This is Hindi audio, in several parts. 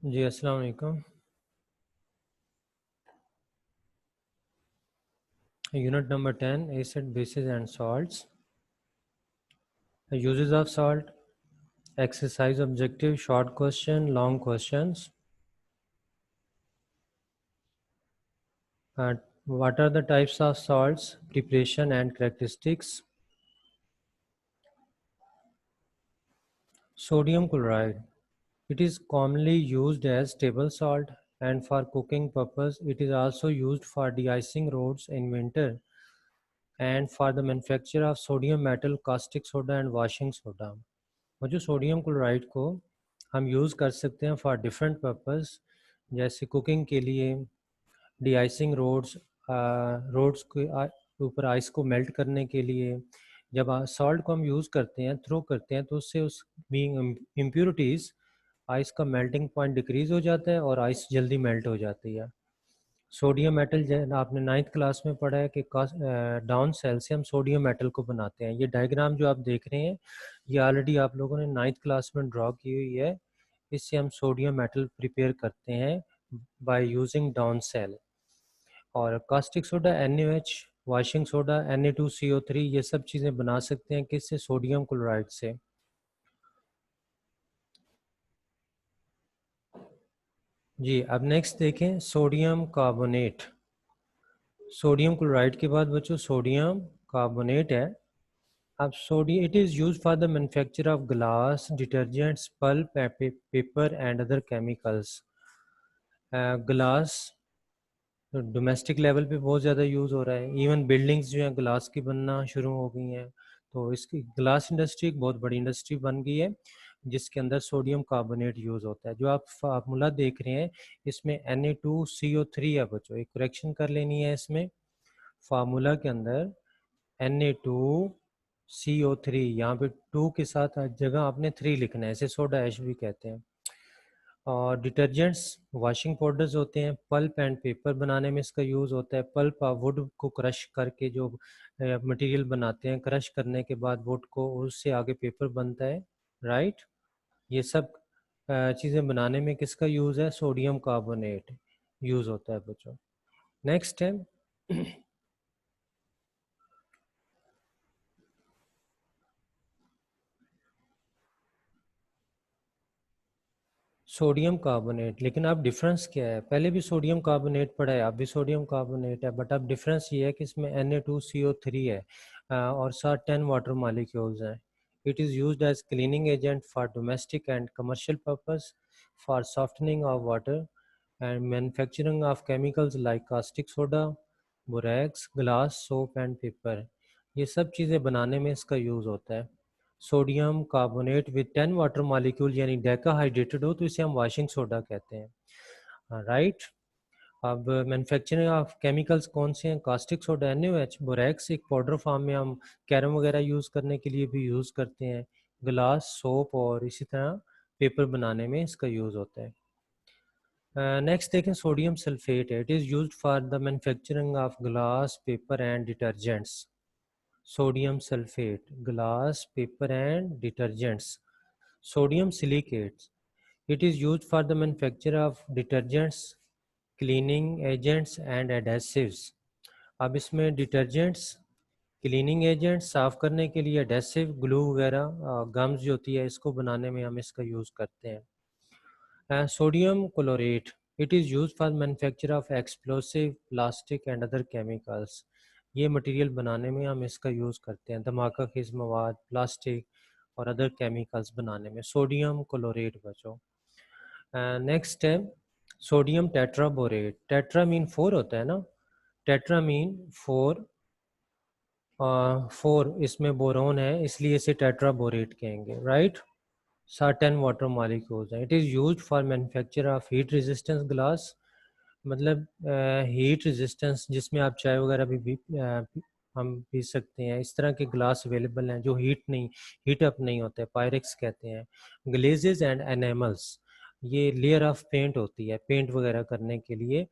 जी अस्सलाम वालेकुम। Unit number 10 acid basis and salts, uses of salt, exercise objective, short question, long questions. What are the types of salts, preparation and characteristics? Sodium chloride. It is commonly used as table salt and for cooking purpose. It is also used for de-icing roads in winter and for the manufacture of sodium metal, caustic soda and washing soda. और जो सोडियम क्लोराइड को हम यूज़ कर सकते हैं फॉर डिफरेंट पर्पस, जैसे कुकिंग के लिए, डी आइसिंग रोड्स, रोड्स के ऊपर आइस को मेल्ट करने के लिए। जब सॉल्ट को हम यूज़ करते हैं, थ्रो करते हैं, तो उससे उस बीइंग इम्प्योरिटीज़, आइस का मेल्टिंग पॉइंट डिक्रीज़ हो जाता है और आइस जल्दी मेल्ट हो जाती है। सोडियम मेटल आपने 9th क्लास में पढ़ा है कि डाउन सेल से हम सोडियम मेटल को बनाते हैं। ये डायग्राम जो आप देख रहे हैं, ये ऑलरेडी आप लोगों ने 9th क्लास में ड्रॉ की हुई है। इससे हम सोडियम मेटल प्रिपेयर करते हैं बाय यूजिंग डाउन सेल। और caustic soda NaOH, washing soda Na2CO3, ये सब चीज़ें बना सकते हैं किससे? सोडियम क्लोराइड से। जी, अब नेक्स्ट देखें सोडियम कार्बोनेट। सोडियम क्लोराइड के बाद बच्चों सोडियम कार्बोनेट है। अब sodium, it is use for the manufacture of glass, detergents, pulp, paper and other chemicals. Glass domestic level पे बहुत ज़्यादा यूज़ हो रहा है। इवन बिल्डिंग्स जो हैं ग्लास की बनना शुरू हो गई हैं। तो इसकी ग्लास इंडस्ट्री एक बहुत बड़ी इंडस्ट्री बन गई है जिसके अंदर सोडियम कार्बोनेट यूज़ होता है। जो आप फार्मूला देख रहे हैं इसमें Na2CO3 है बच्चों, एक करेक्शन कर लेनी है इसमें। फार्मूला के अंदर Na2CO3, यहाँ पे 2 के साथ हर जगह आपने 3 लिखना है, इसे सोडा ऐश भी कहते हैं। और डिटर्जेंट्स वॉशिंग पाउडर्स होते हैं। पल्प एंड पेपर बनाने में इसका यूज़ होता है। पल्प आप वुड को क्रश करके जो मटेरियल बनाते हैं, क्रश करने के बाद वुड को, उससे आगे पेपर बनता है, राइट। ये सब चीज़ें बनाने में किसका यूज़ है? सोडियम कार्बोनेट यूज़ होता है बच्चों। नेक्स्ट है सोडियम कार्बोनेट। लेकिन अब डिफरेंस क्या है? पहले भी सोडियम कार्बोनेट पढ़ा है, अब भी सोडियम कार्बोनेट है, बट अब डिफरेंस ये है कि इसमें Na2CO3 है और साथ 10 वाटर मालिक्यूल्स हैं। It is used as cleaning agent for domestic and commercial purpose, for softening of water and manufacturing of chemicals like caustic soda, borax, glass, soap and paper. ये सब चीज़ें बनाने में इसका यूज़ होता है। Sodium carbonate with 10 water molecule यानी डेकाहाइड्रेटेड हो तो इसे हम वॉशिंग सोडा कहते हैं, राइट। अब मैन्युफैक्चरिंग ऑफ केमिकल्स कौन से हैं? कास्टिक सोडा NaOH, बोरेक्स एक पाउडर फॉर्म में हम कैरम वगैरह यूज़ करने के लिए भी यूज़ करते हैं। ग्लास, सोप और इसी तरह पेपर बनाने में इसका यूज़ होता है। नेक्स्ट देखें सोडियम सल्फेट है। It is used for the manufacturing of glass, paper and detergents. sodium sulfate, glass, paper and detergents. Sodium silicates. It is used for the manufacture of detergents, cleaning agents and adhesives. अब इसमें डिटर्जेंट्स, क्लीनिंग एजेंट्स, साफ़ करने के लिए एडेसिव, ग्लू वगैरह, गम्स जो होती है, इसको बनाने में हम इसका यूज़ करते हैं। Sodium chlorate, it is use for manufacture of explosive, plastic and other chemicals. ये मटेरियल बनाने में हम इसका यूज़ करते हैं, धमाका खेज मवाद, प्लास्टिक और अदर केमिकल्स बनाने में सोडियम क्लोरेट बचो। नेक्स्ट है सोडियम टेट्राबोरेट। टेट्रा मीन 4 होता है ना, टेट्रा मीन 4, 4 इसमें बोरोन है इसलिए इसे टेट्राबोरेट कहेंगे, राइट। certain water molecules हैं। It is used for manufacture of heat resistance glass, मतलब हीट रेजिस्टेंस जिसमें आप चाय वगैरह भी हम पी सकते हैं। इस तरह के ग्लास अवेलेबल हैं जो हीट अप नहीं होते, पायरेक्स कहते हैं। ग्लेजेस एंड एनेमल्स, ये लेयर ऑफ पेंट होती है, पेंट वगैरह करने के लिए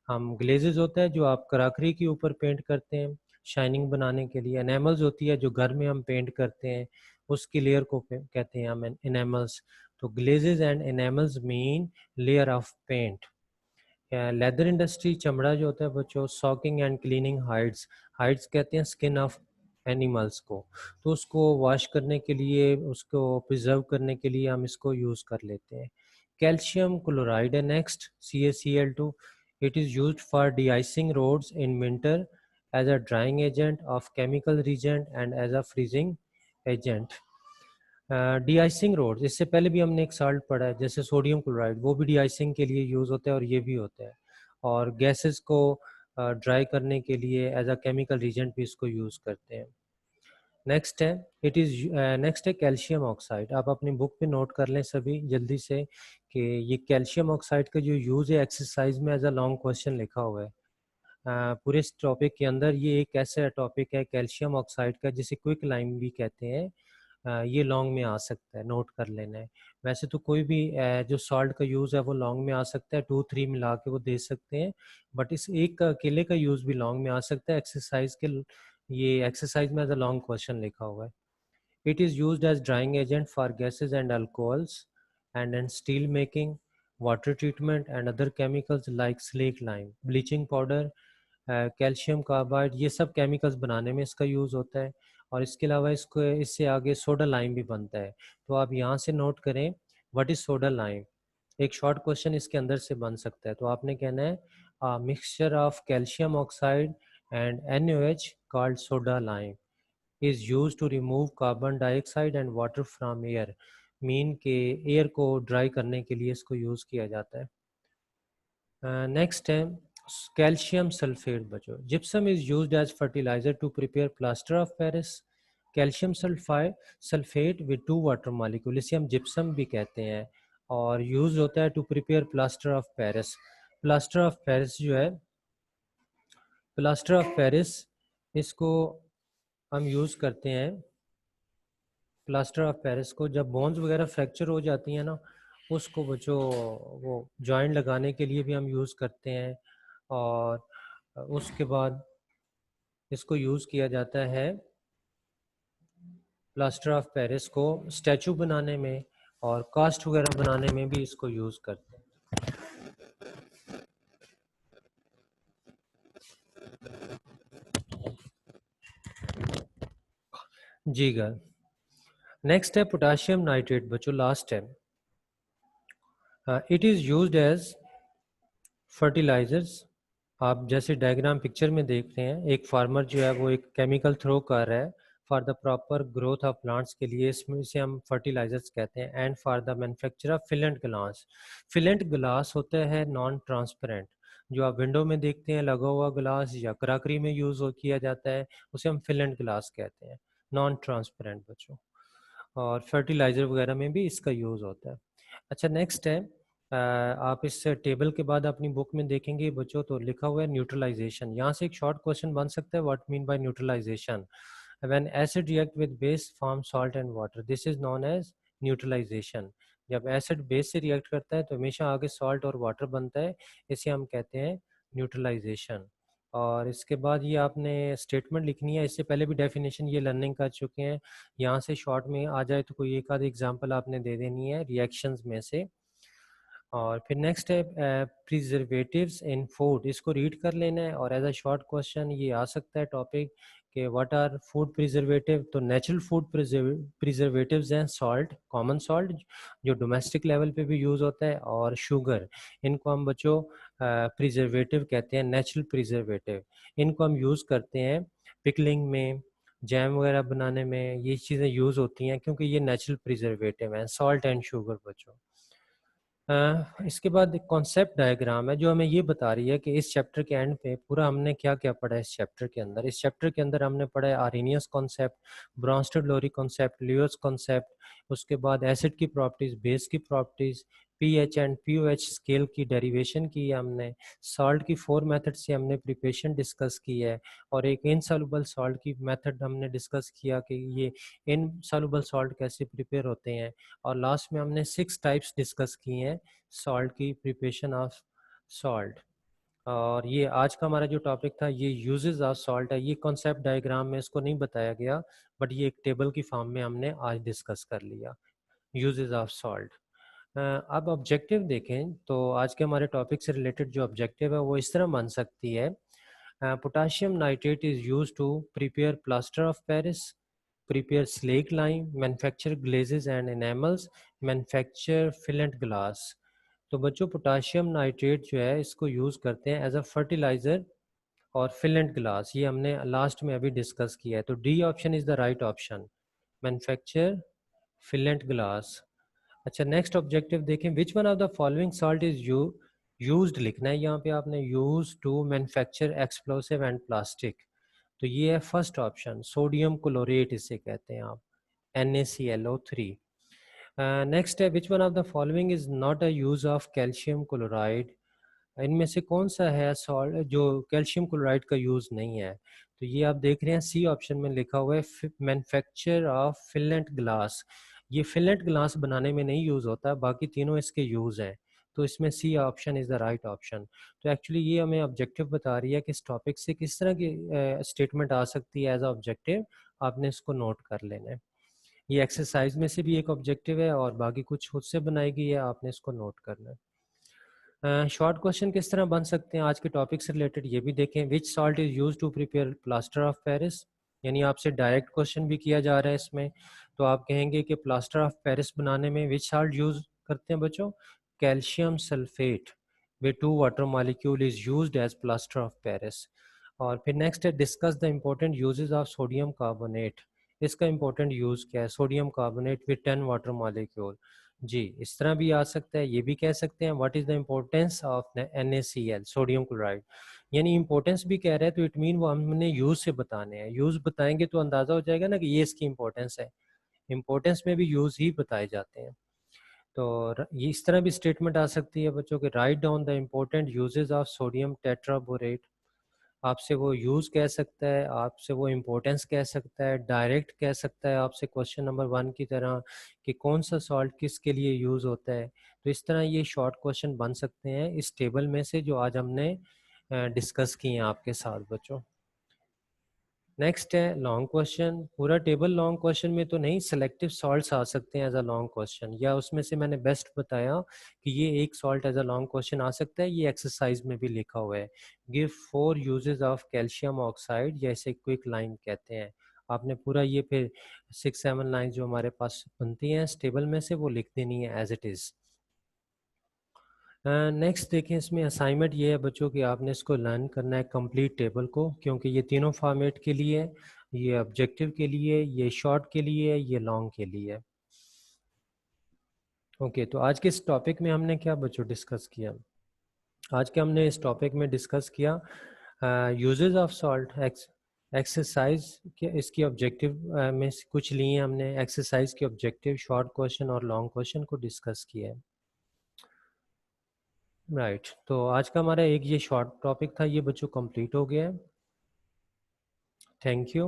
हम ग्लेजेस होता है जो आप कराकरी के ऊपर पेंट करते हैं शाइनिंग बनाने के लिए। एनेमल्स होती है जो घर में हम पेंट करते हैं, उसकी लेयर को कहते हैं हम एनेमल्स। तो glazes and enamels mean layer of paint. Leather industry, चमड़ा जो होता है बच्चों, soaking and cleaning hides, hides कहते हैं स्किन ऑफ एनिमल्स को, तो उसको वॉश करने के लिए, उसको प्रिजर्व करने के लिए हम इसको यूज़ कर लेते हैं. कैल्शियम क्लोराइड है next, CaCl2. It is used for de-icing roads in winter as a drying agent of chemical reagent and as a freezing agent. Deicing roads, इससे पहले भी हमने एक साल्ट पढ़ा है जैसे सोडियम क्लोराइड, वो भी डी-आइसिंग के लिए यूज़ होता है और ये भी होता है. और गैसेस को ड्राई करने के लिए एज अ केमिकल रीजेंट भी इसको यूज़ करते हैं. नेक्स्ट है, इट इज़ नेक्स्ट है कैल्शियम ऑक्साइड. आप अपनी बुक पे नोट कर लें सभी जल्दी से कि ये कैल्शियम ऑक्साइड का जो यूज़ है एक्सरसाइज में एज अ लॉन्ग क्वेश्चन लिखा हुआ है. पूरे इस टॉपिक के अंदर ये एक ऐसा टॉपिक है कैल्शियम ऑक्साइड का जिसे क्विक लाइम भी कहते हैं. ये लॉन्ग में आ सकता है, नोट कर लेना है. वैसे तो कोई भी जो सॉल्ट का यूज़ है वो लॉन्ग में आ सकता है, 2-3 मिला के वो दे सकते हैं, बट इस एक का अकेले का यूज़ भी लॉन्ग में आ सकता है. एक्सरसाइज के ये एक्सरसाइज में एज अ लॉन्ग क्वेश्चन लिखा हुआ है. It is used as drying agent for gases and alcohols and in steel making, water treatment and other chemicals like slake lime, bleaching powder, calcium carbide, ये सब केमिकल्स बनाने में इसका यूज़ होता है. और इसके अलावा इसको इससे आगे सोडा लाइम भी बनता है. तो आप यहाँ से नोट करें व्हाट इज़ सोडा लाइम. एक शॉर्ट क्वेश्चन इसके अंदर से बन सकता है. तो आपने कहना है mixture of calcium oxide and NaOH called soda lime is used to remove carbon dioxide and water from air. Mean के एयर को ड्राई करने के लिए इसको यूज़ किया जाता है. नेक्स्ट है कैल्शियम सल्फेट बचो. Gypsum is used as fertiliser to prepare plaster of Paris. Calcium sulphate with 2 water molecule, इसे हम जिप्सम भी कहते हैं और यूज होता है to prepare plaster of Paris. Plaster of Paris जो है, प्लास्टर ऑफ पेरिस, इसको हम यूज़ करते हैं. प्लास्टर ऑफ पेरिस को जब बोन्स वगैरह फ्रैक्चर हो जाती हैं ना, उसको बच्चों वो जॉइंट लगाने के लिए भी हम यूज़ करते हैं. और उसके बाद इसको यूज़ किया जाता है प्लास्टर ऑफ पेरिस को स्टैचू बनाने में और कास्ट वगैरह बनाने में भी इसको यूज़ करते हैं. जी गर्ल. नेक्स्ट है पोटाशियम नाइट्रेट बच्चों, लास्ट है. It is used as fertilisers. आप जैसे डायग्राम पिक्चर में देख रहे हैं, एक फार्मर जो है वो एक केमिकल थ्रो कर रहा है for the proper growth of plants के लिए, इसमें इसे हम फर्टिलाइजर्स कहते हैं. And for the manufacture of flint glass. Flint glass होता है नॉन ट्रांसपेरेंट, जो आप विंडो में देखते हैं लगा हुआ ग्लास या क्राकरी में यूज़ किया जाता है, उसे हम फिलेंट ग्लास कहते हैं, नॉन ट्रांसपेरेंट बच्चों. और फर्टिलाइज़र वगैरह में भी इसका यूज़ होता है. अच्छा नेक्स्ट है, आप इस टेबल के बाद अपनी बुक में देखेंगे बच्चों तो लिखा हुआ है न्यूट्रलाइजेशन. यहाँ से एक शॉर्ट क्वेश्चन बन सकता है, what mean by neutralisation. When acid react with base form salt and water, this is known as neutralisation. जब एसिड बेस से रिएक्ट करता है तो हमेशा आगे सॉल्ट और वाटर बनता है, इसे हम कहते हैं न्यूट्रलाइजेशन. और इसके बाद ये आपने स्टेटमेंट लिखनी है. इससे पहले भी डेफिनेशन ये लर्निंग कर चुके हैं. यहाँ से शॉर्ट में आ जाए तो कोई एक आध एग्जांपल आपने दे देनी है रिएक्शंस में से. और फिर नेक्स्ट है प्रिजर्वेटिव्स इन फूड, इसको रीड कर लेना है. और एज अ शॉर्ट क्वेश्चन ये आ सकता है टॉपिक कि व्हाट आर फूड प्रिजर्वेटिव. तो नेचुरल फूड प्रिजर्वेटिव्स हैं सॉल्ट, कॉमन सॉल्ट जो डोमेस्टिक लेवल पे भी यूज़ होता है, और शुगर. इनको हम बच्चों प्रिजर्वेटिव कहते हैं, नेचुरल प्रिजर्वेटिव. इनको हम यूज़ करते हैं पिकलिंग में, जैम वगैरह बनाने में, ये चीज़ें यूज़ होती हैं क्योंकि ये नेचुरल प्रिजर्वेटिव हैं, सॉल्ट एंड शुगर बच्चों. इसके बाद एक कॉन्सेप्ट डायग्राम है जो हमें ये बता रही है कि इस चैप्टर के एंड पे पूरा हमने क्या क्या पढ़ा है. इस चैप्टर के अंदर, इस चैप्टर के अंदर हमने पढ़ा है आर्हेनियस कॉन्सेप्ट, ब्रॉन्स्टेड लोरी कॉन्सेप्ट, ल्यूइस कॉन्सेप्ट. उसके बाद एसिड की प्रॉपर्टीज, बेस की properties, pH and pOH scale की डेरिवेशन की है हमने. सॉल्ट की 4 मेथड से हमने प्रिपरेशन डिस्कस की है. और एक इनसॉल्युबल सॉल्ट की मेथड हमने डिस्कस किया कि ये इनसॉल्युबल सॉल्ट कैसे प्रिपेयर होते हैं. और लास्ट में हमने 6 टाइप्स डिस्कस किए हैं सॉल्ट की, प्रिपरेशन ऑफ सॉल्ट. और ये आज का हमारा जो टॉपिक था ये यूजेस ऑफ सॉल्ट है. ये कॉन्सेप्ट डायग्राम में इसको नहीं बताया गया, बट ये एक टेबल की फॉर्म में हमने आज डिस्कस कर लिया, यूजेस ऑफ सॉल्ट. अब ऑब्जेक्टिव देखें तो आज के हमारे टॉपिक से रिलेटेड जो ऑब्जेक्टिव है वो इस तरह बन सकती है। Potassium nitrate is use to prepare plaster of Paris, prepare slake lime, manufacture glazes and enamels, manufacture flint glass. तो बच्चों पोटाशियम नाइट्रेट जो है इसको यूज़ करते हैं एज अ फर्टिलाइज़र और फिलेंट ग्लास, ये हमने लास्ट में अभी डिस्कस किया है। तो D option is the right option, manufacture flint glass. अच्छा नेक्स्ट ऑब्जेक्टिव देखें, which one of the following salt is used लिखना है यहाँ पे आपने, use to manufacture explosive and plastic. तो ये है फर्स्ट ऑप्शन, सोडियम क्लोरेट इसे कहते हैं आप, NaClO3। नेक्स्ट है, विच one of the following is not a use of calcium chloride. इनमें से कौन सा है सॉल्ट जो कैल्शियम क्लोराइड का यूज़ नहीं है। तो ये आप देख रहे हैं सी ऑप्शन में लिखा हुआ है मैन्युफैक्चर ऑफ फिलेंट ग्लास। ये फिलेंट ग्लास बनाने में नहीं यूज़ होता, बाकी तीनों इसके यूज़ हैं। तो इसमें C option is the right option. तो एक्चुअली ये हमें ऑब्जेक्टिव बता रही है कि इस टॉपिक से किस तरह की स्टेटमेंट आ सकती है एज ऑब्जेक्टिव, आपने इसको नोट कर लेना है। ये एक्सरसाइज में से भी एक ऑब्जेक्टिव है और बाकी कुछ खुद से बनाई गई है, आपने इसको नोट करना है। शॉर्ट क्वेश्चन किस तरह बन सकते हैं आज के टॉपिक से रिलेटेड ये भी देखें। Which salt is use to prepare plaster of Paris, यानी आपसे डायरेक्ट क्वेश्चन भी किया जा रहा है इसमें। तो आप कहेंगे कि प्लास्टर ऑफ पेरिस बनाने में विच सॉल्ट यूज करते हैं बच्चों, calcium sulphate with 2 water molecule is used as plaster of Paris. और फिर नेक्स्ट है, discuss the important uses of sodium carbonate. इसका इम्पोर्टेंट यूज़ क्या है, sodium carbonate with 10 water molecule. जी इस तरह भी आ सकता है, ये भी कह सकते हैं what is the importance of NaCl, sodium chloride. यानी इम्पोर्टेंस भी कह रहे हैं तो इट मीन वो हमने यूज़ से बताने हैं, यूज़ बताएंगे तो अंदाज़ा हो जाएगा ना कि ये इसकी इम्पोर्टेंस है। इम्पोर्टेंस में भी यूज़ ही बताए जाते हैं। तो ये इस तरह भी स्टेटमेंट आ सकती है बच्चों के, write down the important uses of sodium tetraborate. आपसे वो यूज़ कह सकता है, आपसे वो इम्पोर्टेंस कह सकता है, डायरेक्ट कह सकता है आपसे क्वेश्चन नंबर 1 की तरह कि कौन सा सॉल्ट किसके लिए यूज़ होता है। तो इस तरह ये शॉर्ट क्वेश्चन बन सकते हैं इस टेबल में से जो आज हमने डिस्कस किए हैं आपके साथ बच्चों। नेक्स्ट है लॉन्ग क्वेश्चन। पूरा टेबल लॉन्ग क्वेश्चन में तो नहीं, सेलेक्टिव सॉल्ट्स आ सकते हैं एज अ लॉन्ग क्वेश्चन, या उसमें से मैंने बेस्ट बताया कि ये एक salt as a long question आ सकता है। ये एक्सरसाइज में भी लिखा हुआ है, give 4 uses of calcium oxide, या इसे क्विक लाइन कहते हैं। आपने पूरा ये फिर 6-7 लाइन जो हमारे पास बनती हैं इस टेबल में से वो लिख देनी है एज इट इज़। नेक्स्ट देखें, इसमें असाइनमेंट ये है बच्चों कि आपने इसको लर्न करना है कंप्लीट टेबल को, क्योंकि ये तीनों फॉर्मेट के लिए, ये ऑब्जेक्टिव के लिए, ये शॉर्ट के लिए, ये लॉन्ग के लिए। ओके तो आज के इस टॉपिक में हमने क्या बच्चों डिस्कस किया, आज के हमने इस टॉपिक में डिस्कस किया यूजेस ऑफ सॉल्ट। एक्सरसाइज के इसकी ऑब्जेक्टिव में से कुछ लिए हमने, एक्सरसाइज के ऑब्जेक्टिव, शॉर्ट क्वेश्चन और लॉन्ग क्वेश्चन को डिस्कस किया है। राइट तो आज का हमारा एक ये शॉर्ट टॉपिक था, ये बच्चों कंप्लीट हो गया है। Thank you.